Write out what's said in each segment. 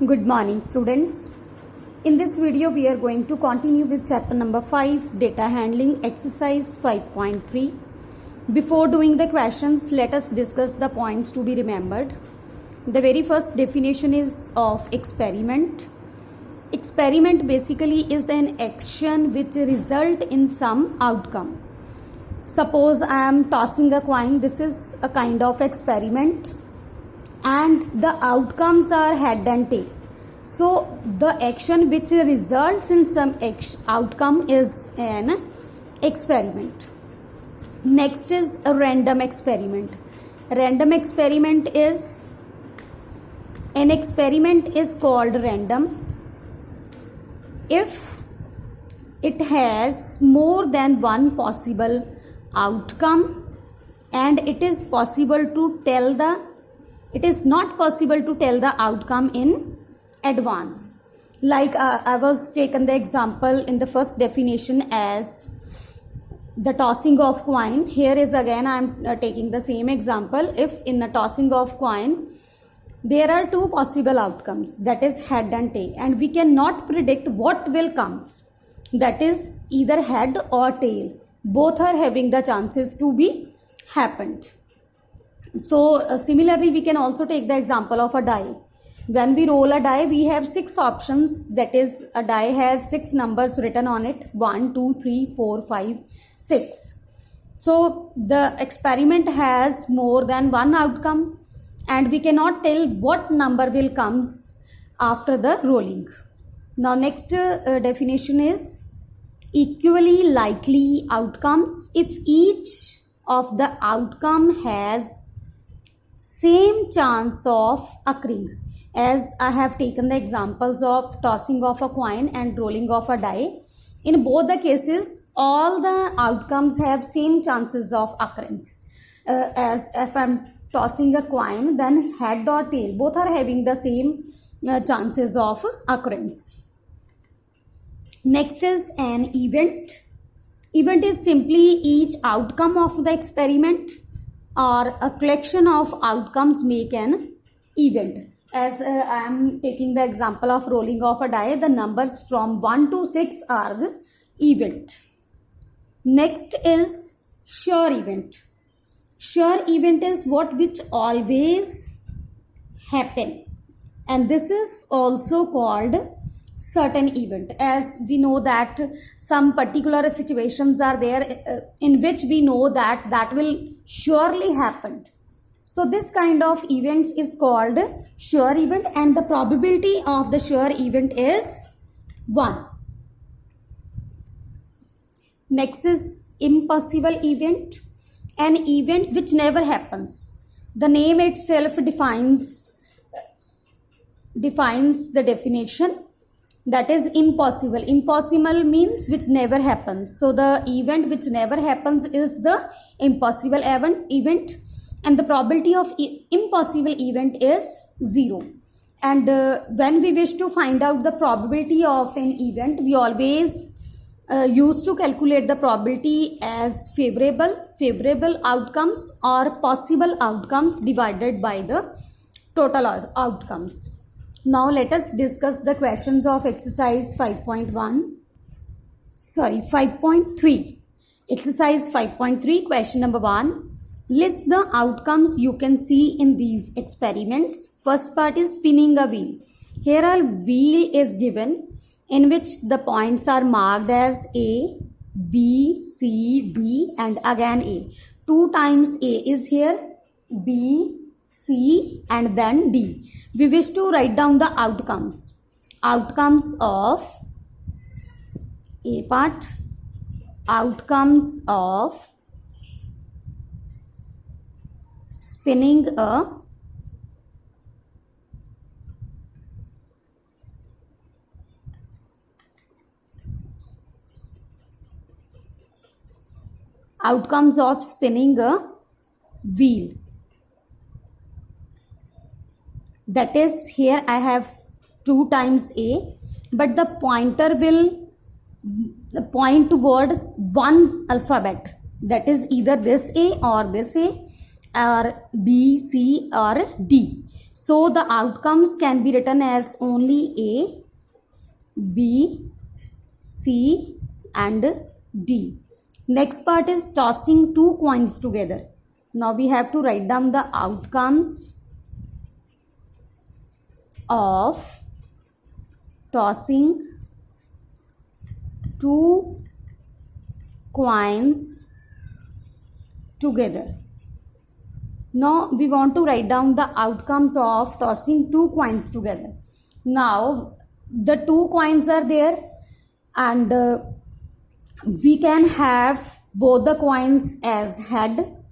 Good morning, students. In this video, we are going to continue with chapter number 5, data handling, exercise 5.3. Before doing the questions, let us discuss the points to be remembered. The very first definition is of experiment. Experiment basically is an action which result in some outcome. Suppose I am tossing a coin. This is a kind of experiment, and the outcomes are head and tail. So the action which results in some outcome is an experiment. Next is a random experiment. Random experiment is an experiment is called random if it has more than one possible outcome and it is not possible to tell the outcome in advance. Like I was taken the example in the first definition as the tossing of coin. Here is again I am taking the same example. If in the tossing of coin there are two possible outcomes, that is head and tail, and we cannot predict what will come, that is either head or tail. Both are having the chances to be happened. So similarly we can also take the example of a die. When we roll a die, we have 6 options, that is a die has 6 numbers written on it, 1 2 3 4 5 6. So the experiment has more than one outcome and we cannot tell what number will comes after the rolling. Now next definition is equally likely outcomes if each of the outcome has same chance of occurring. As I have taken the examples of tossing of a coin and rolling of a die. In both the cases, all the outcomes have same chances of occurrence. As if I am tossing a coin, then head or tail, both are having the same chances of occurrence. Next is an event. Event is simply each outcome of the experiment or a collection of outcomes make an event. As I am taking the example of rolling of a die, the numbers from 1 to 6 are the event. Next is sure event. Sure event is what which always happen, and this is also called certain event. As we know that some particular situations are there in which we know that will surely happen. So this kind of events is called sure event, and the probability of the sure event is 1. Next is impossible event, an event which never happens. The name itself defines the definition, that is impossible. Impossible means which never happens. So the event which never happens is the impossible event. And the probability of impossible event is 0. And when we wish to find out the probability of an event, we always used to calculate the probability as favorable outcomes or possible outcomes divided by the total outcomes. Now let us discuss the questions of exercise 5.3. Exercise 5.3, question number 1. List the outcomes you can see in these experiments. First part is spinning a wheel. Here a wheel is given in which the points are marked as A, B, C, D and again A. 2 times A is here, B, C and then D. We wish to write down the outcomes. Outcomes of A part, outcomes of spinning a wheel. That is, here I have 2 times A, but the pointer will point toward one alphabet, that is either this A or this A or B, C or D. So the outcomes can be written as only A, B, C and D. Next part is tossing two coins together. Now we have to write down the outcomes of tossing two coins together. Now we want to write down the outcomes of tossing two coins together. Now the two coins are there, and we can have both the coins as head.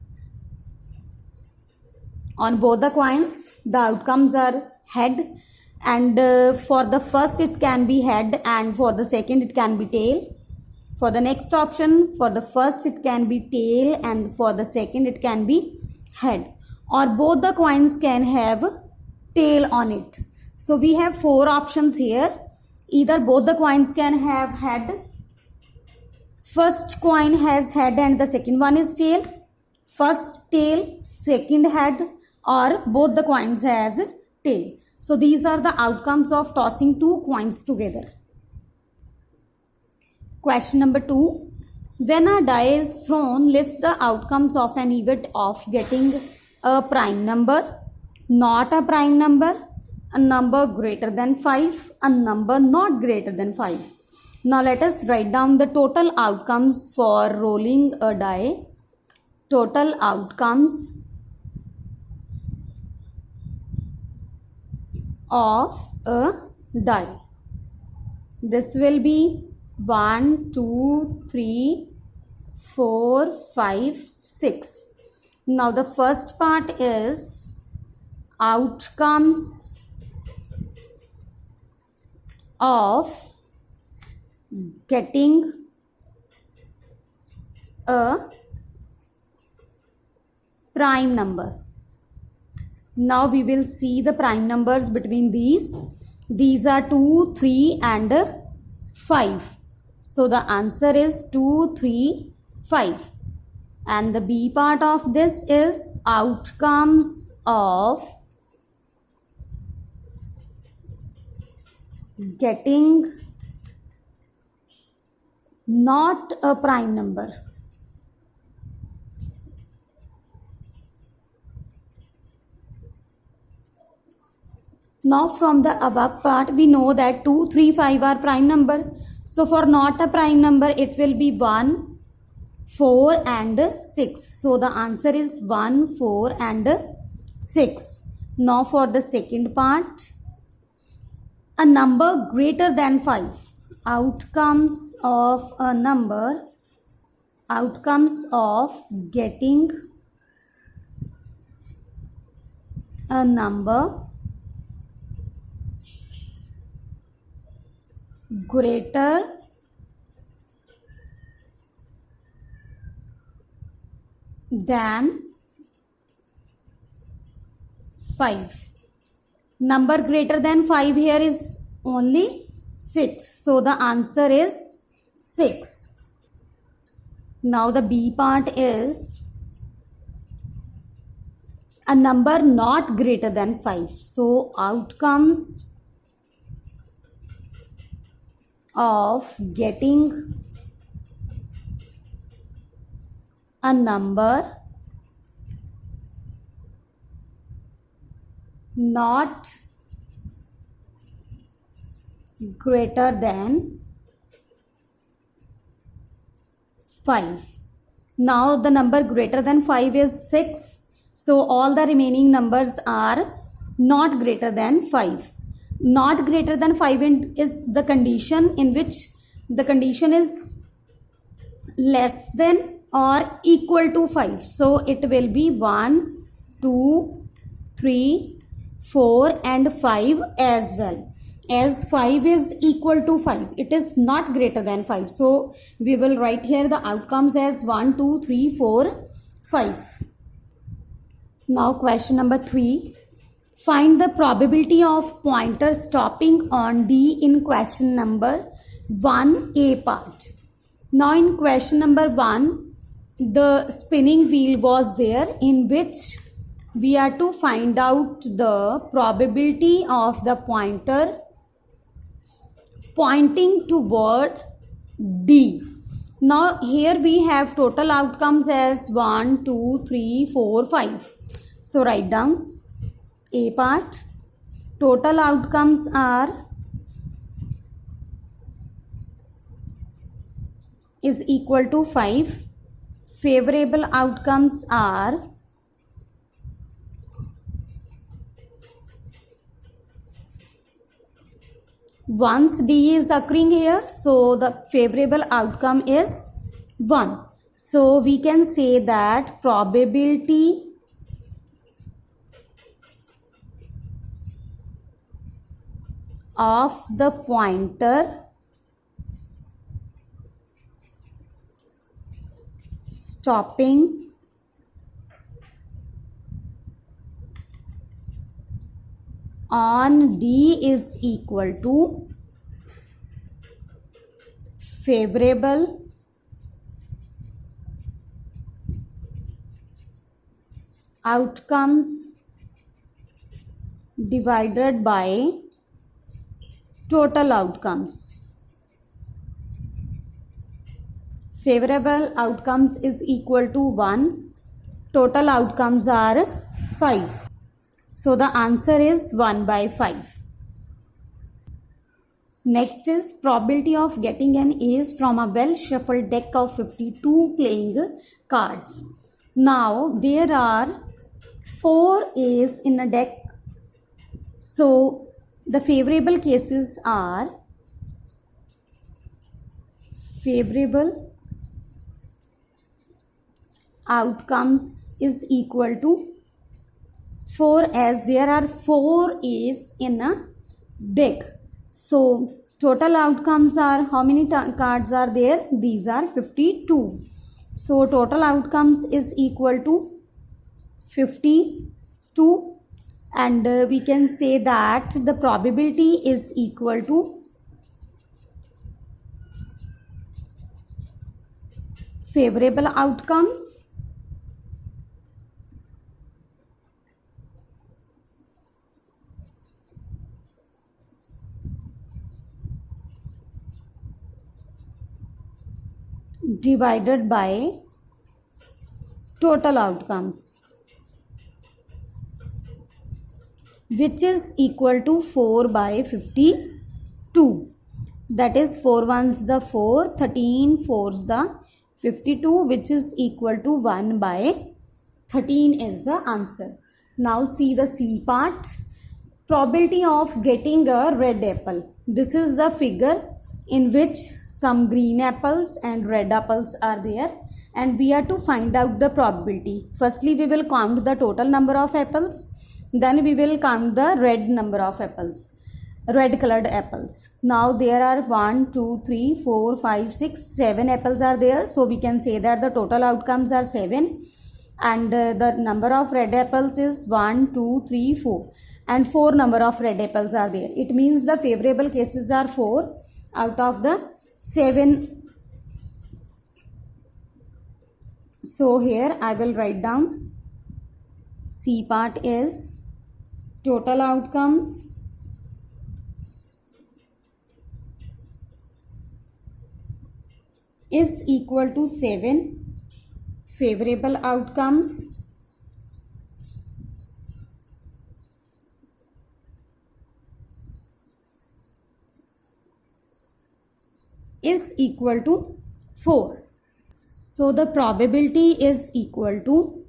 On both the coins the outcomes are head, and for the first it can be head and for the second it can be tail. For the next option, for the first it can be tail and for the second it can be head, or both the coins can have tail on it. So we have four options here. Either both the coins can have head, first coin has head and the second one is tail, first tail, second head, or both the coins has tail. So these are the outcomes of tossing two coins together. Question number 2. When a die is thrown, list the outcomes of an event of getting a prime number, not a prime number, a number greater than 5, a number not greater than 5. Now let us write down the total outcomes for rolling a die. Total outcomes of a die. This will be 1, 2, 3, 4, 5, 6. Now the first part is outcomes of getting a prime number. Now we will see the prime numbers between these. These are 2, 3 and 5. So the answer is 2, 3, 5. And the B part of this is outcomes of getting not a prime number. Now from the above part we know that 2, 3, 5 are prime number. So for not a prime number it will be 1, 4 and 6. So the answer is 1, 4 and 6. Now for the second part, a number greater than 5. Outcomes of a number, outcomes of getting a number greater than 5. Number greater than 5 here is only 6. So the answer is 6. Now the B part is a number not greater than 5. So outcomes of getting a number not greater than 5. Now the number greater than 5 is 6. So all the remaining numbers are not greater than 5. Not greater than 5 is the condition in which the condition is less than or equal to 5. So it will be 1, 2, 3, 4 and 5 as well. As 5 is equal to 5, it is not greater than 5. So we will write here the outcomes as 1, 2, 3, 4, 5. Now question number 3. Find the probability of pointer stopping on D in question number 1A part. Now in question number 1, the spinning wheel was there in which we are to find out the probability of the pointer pointing toward D. Now here we have total outcomes as 1, 2, 3, 4, 5. So write down A part. Total outcomes are is equal to 5. Favorable outcomes are once D is occurring here, so the favorable outcome is 1. So we can say that probability of the pointer stopping on D is equal to favorable outcomes divided by total outcomes. Favorable outcomes is equal to 1. Total outcomes are 5. So the answer is 1 by 5. Next is probability of getting an ace from a well shuffled deck of 52 playing cards. Now there are 4 ace in a deck. So the favorable cases are favorable outcomes is equal to 4 as there are 4 ace in a deck. So total outcomes are how many cards are there? These are 52. So total outcomes is equal to 52 and we can say that the probability is equal to favorable outcomes divided by total outcomes, which is equal to 4 by 52. That is 4 ones the 4, 13 fours the 52, which is equal to 1 by 13 is the answer. Now see the C part. Probability of getting a red apple. This is the figure in which some green apples and red apples are there and we are to find out the probability. Firstly we will count the total number of apples, then we will count the red number of apples, red colored apples. Now there are 1, 2, 3, 4, 5, 6, 7 apples are there. So we can say that the total outcomes are 7 and the number of red apples is 1, 2, 3, 4 and 4 number of red apples are there. It means the favorable cases are 4 out of the 7. So here I will write down C part is total outcomes is equal to 7. Favorable outcomes is equal to 4. So the probability is equal to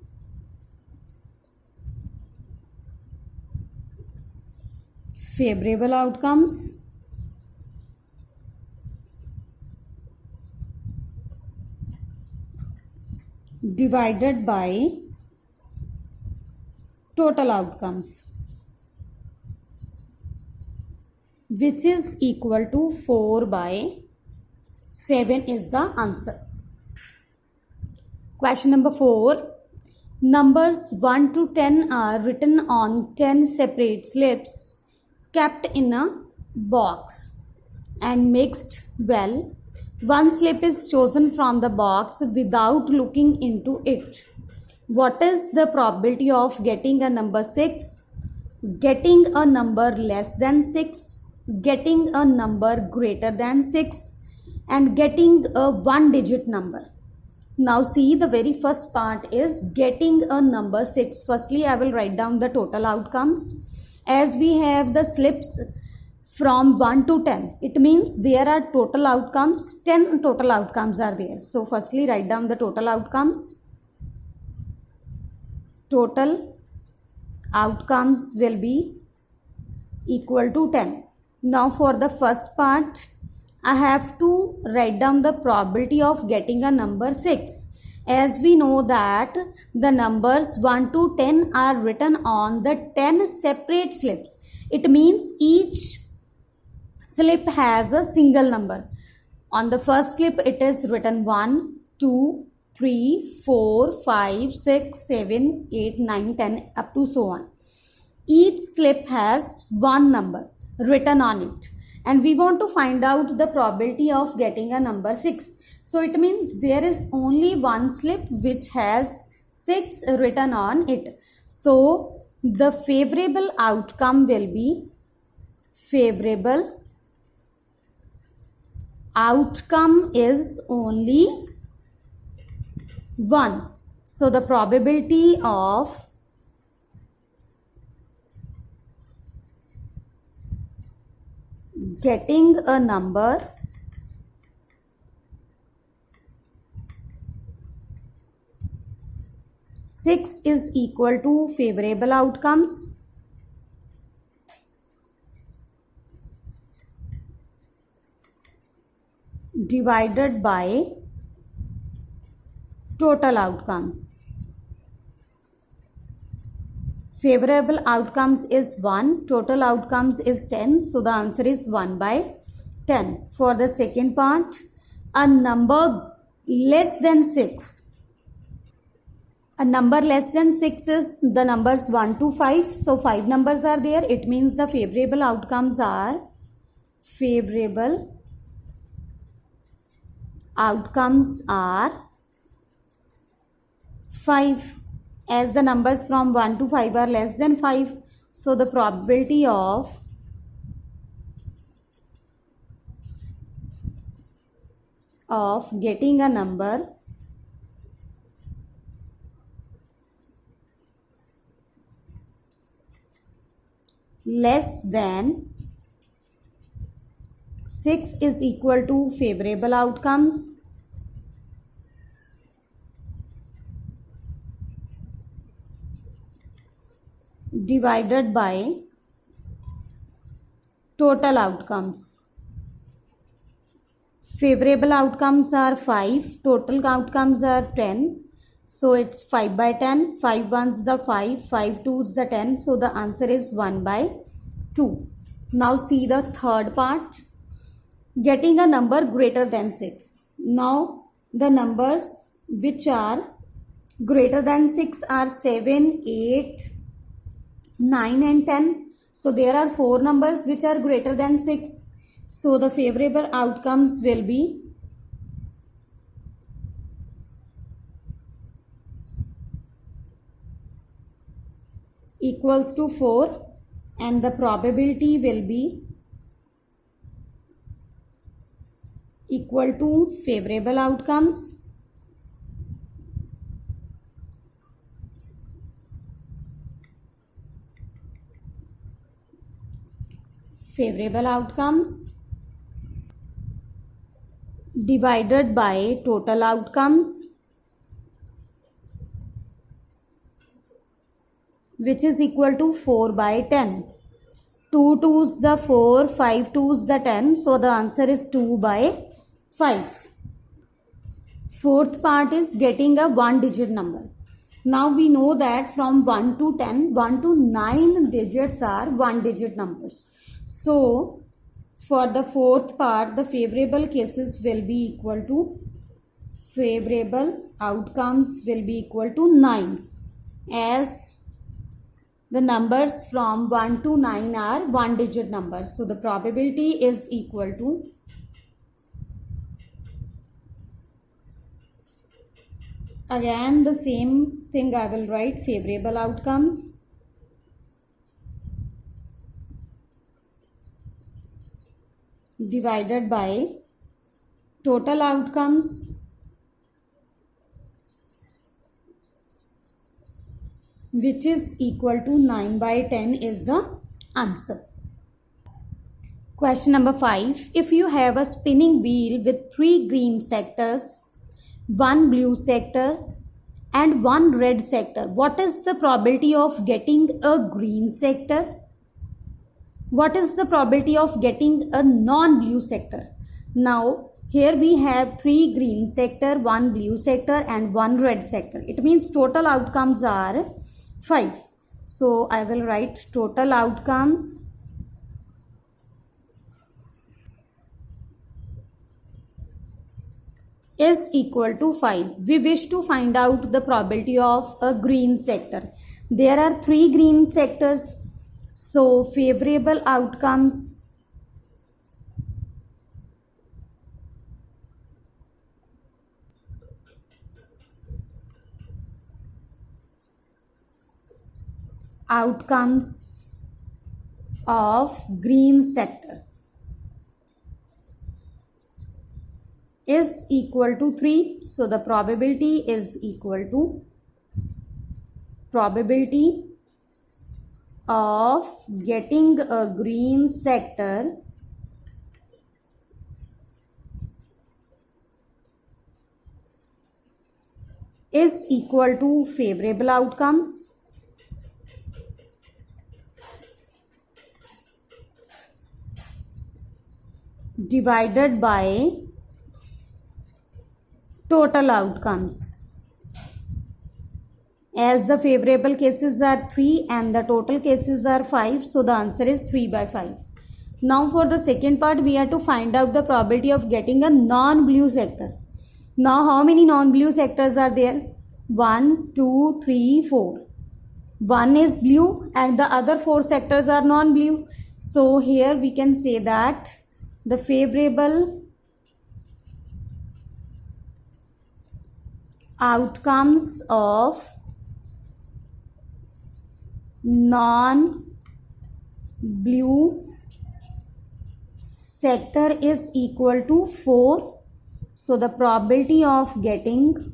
favorable outcomes divided by total outcomes, which is equal to 4 by 7 is the answer. Question number 4. Numbers 1 to 10 are written on 10 separate slips kept in a box and mixed well. One slip is chosen from the box without looking into it. What is the probability of getting a number 6, getting a number less than 6, getting a number greater than 6, and getting a one digit number? Now see, the very first part is getting a number 6. Firstly, I will write down the total outcomes. As we have the slips from 1 to 10, it means there are total outcomes, 10 total outcomes are there. So firstly, write down the total outcomes. Total outcomes will be equal to 10. Now for the first part, I have to write down the probability of getting a number 6. As we know that the numbers 1 to 10 are written on the 10 separate slips. It means each slip has a single number. On the first slip, it is written 1, 2, 3, 4, 5, 6, 7, 8, 9, 10, up to so on. Each slip has one number written on it, and we want to find out the probability of getting a number 6. So it means there is only one slip which has 6 written on it. So the favorable outcome will be favorable outcome is only 1. So the probability of getting a number six is equal to favorable outcomes divided by total outcomes. Favorable outcomes is 1, total outcomes is 10, so the answer is 1 by 10. For the second part, a number less than 6. A number less than 6 is the numbers 1 to 5, so 5 numbers are there. It means the favorable outcomes are 5. As the numbers from 1 to 5 are less than 5, so the probability of getting a number less than 6 is equal to favorable outcomes divided by total outcomes. Favorable outcomes are 5, total outcomes are 10, so it's 5 by 10. 5 ones the 5, 5 twos the 10, so the answer is 1 by 2. Now see the third part, getting a number greater than 6. Now the numbers which are greater than 6 are 7, 8, 9 and 10. So there are 4 numbers which are greater than 6. So the favorable outcomes will be equals to 4, and the probability will be equal to favorable outcomes divided by total outcomes, which is equal to 4 by 10. 2 twos the 4, 5 twos the 10, so the answer is 2 by 5. Fourth part is getting a one digit number. Now we know that from 1 to 10, 1 to 9 digits are one digit numbers. So for the fourth part, the favorable cases will be equal to favorable outcomes will be equal to 9, as the numbers from 1 to 9 are one digit numbers. So the probability is equal to Again the same thing I will write, favorable outcomes divided by total outcomes which is equal to 9 by 10 is the answer. Question number 5. If you have a spinning wheel with 3 green sectors, 1 blue sector and 1 red sector, what is the probability of getting a green sector? What is the probability of getting a non-blue sector? Now here we have 3 green sector, 1 blue sector and 1 red sector. It means total outcomes are 5. So I will write total outcomes is equal to 5. We wish to find out the probability of a green sector. There are 3 green sectors. So favorable outcomes of green sector is equal to 3. So the probability is equal to probability of getting a green sector is equal to favorable outcomes divided by total outcomes. As the favorable cases are 3 and the total cases are 5, so the answer is 3 by 5. Now for the second part, we have to find out the probability of getting a non-blue sector. Now how many non-blue sectors are there? 1, 2, 3, 4. 1 is blue and the other 4 sectors are non-blue. So here we can say that the favorable outcomes of non-blue sector is equal to 4. So the probability of getting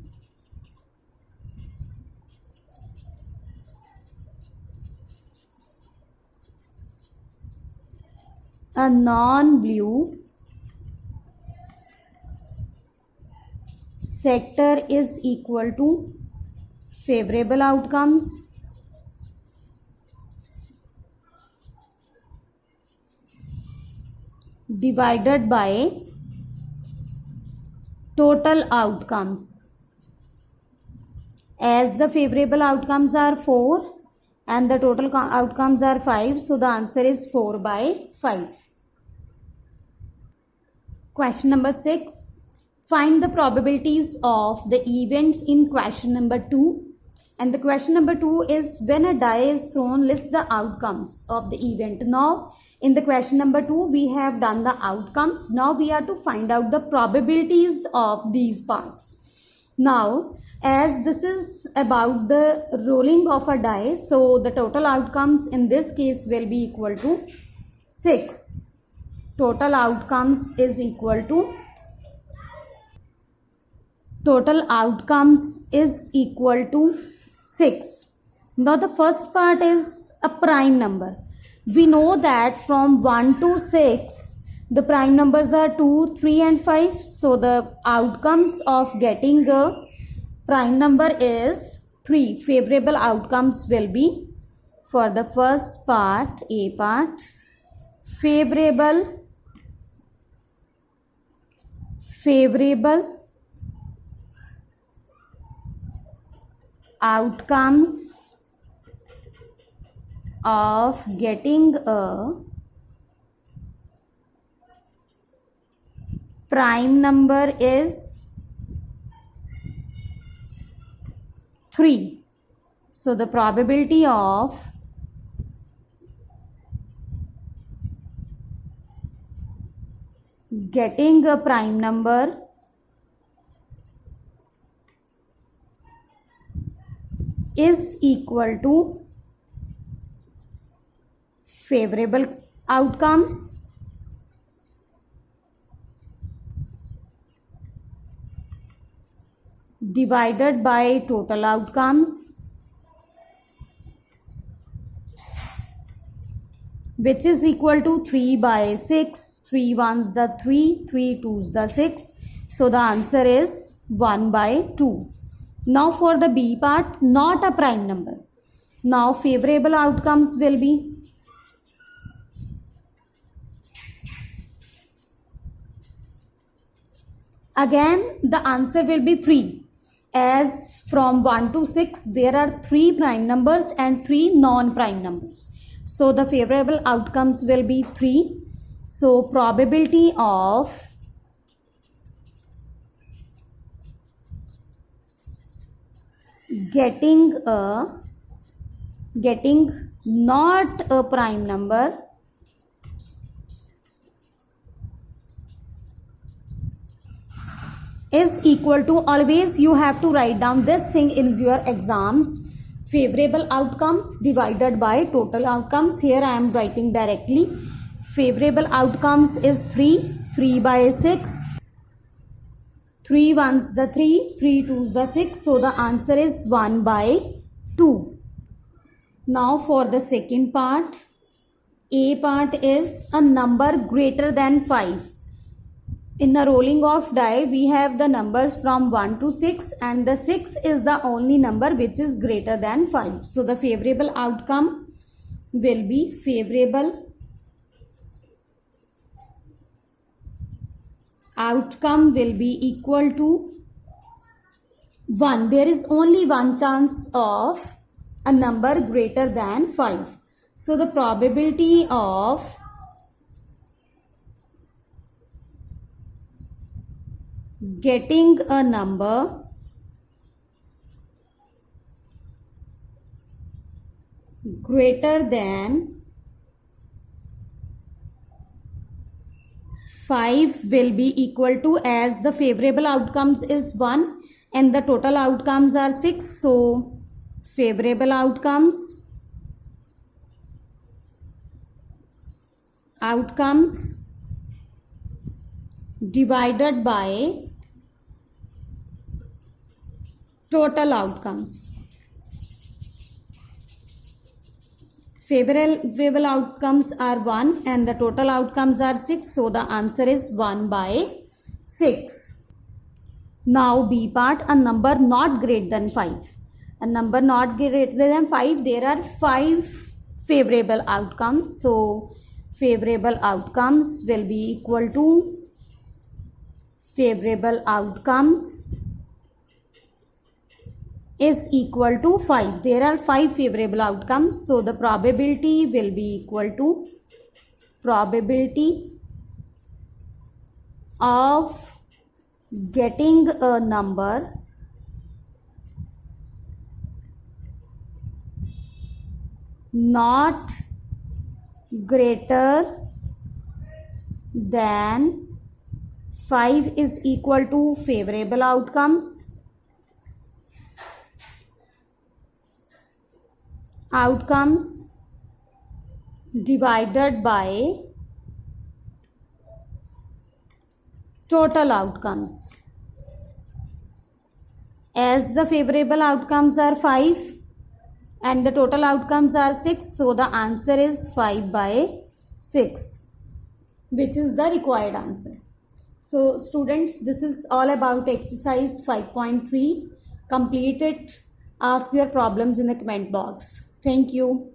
a non-blue sector is equal to favorable outcomes divided by total outcomes. As the favorable outcomes are 4 and the total outcomes are 5, so the answer is 4 by 5. Question number 6. Find the probabilities of the events in question number 2. And the question number 2 is, when a die is thrown, list the outcomes of the event. Now in the question number 2 we have done the outcomes. Now we have to find out the probabilities of these parts. Now as this is about the rolling of a die, so the total outcomes in this case will be equal to 6. Total outcomes is equal to 6. Now the first part is a prime number. We know that from 1 to 6 the prime numbers are 2, 3 and 5. So the outcomes of getting a prime number is 3. Favorable outcomes will be, for the first part, A part, favorable outcomes of getting a prime number is 3. So the probability of getting a prime number is equal to favorable outcomes divided by total outcomes, which is equal to 3 by 6. 3 ones the 3, 3 twos the 6. So the answer is 1 by 2. Now for the B part, not a prime number. Now favorable outcomes will be again the answer will be 3. As from 1 to 6 there are 3 prime numbers and 3 non-prime numbers. So the favorable outcomes will be 3. So probability of getting not a prime number is equal to, always you have to write down this thing in your exams, favorable outcomes divided by total outcomes. Here I am writing directly. Favorable outcomes is 3 by 6. 3 ones the 3, 3 twos the 6. So the answer is 1 by 2. Now for the second part, A part is a number greater than 5. In the rolling of die, we have the numbers from 1 to 6 and the 6 is the only number which is greater than 5. So the favorable outcome will be favorable outcome will be equal to 1. There is only one chance of a number greater than 5. So the probability of getting a number greater than 5 will be equal to, as the favorable outcomes is 1 and the total outcomes are 6. So favorable outcomes divided by total outcomes. Favorable outcomes are 1 and the total outcomes are 6. So the answer is 1 by 6. Now B part, a number not greater than 5. A number not greater than 5, there are 5 favorable outcomes. So favorable outcomes will be equal to favorable outcomes is equal to 5. There are 5 favorable outcomes. So the probability will be equal to probability of getting a number not greater than 5 is equal to favorable outcomes divided by total outcomes. As the favorable outcomes are 5 and the total outcomes are 6, so the answer is 5 by 6, which is the required answer. So students, this is all about exercise 5.3. Complete it. Ask your problems in the comment box. Thank you.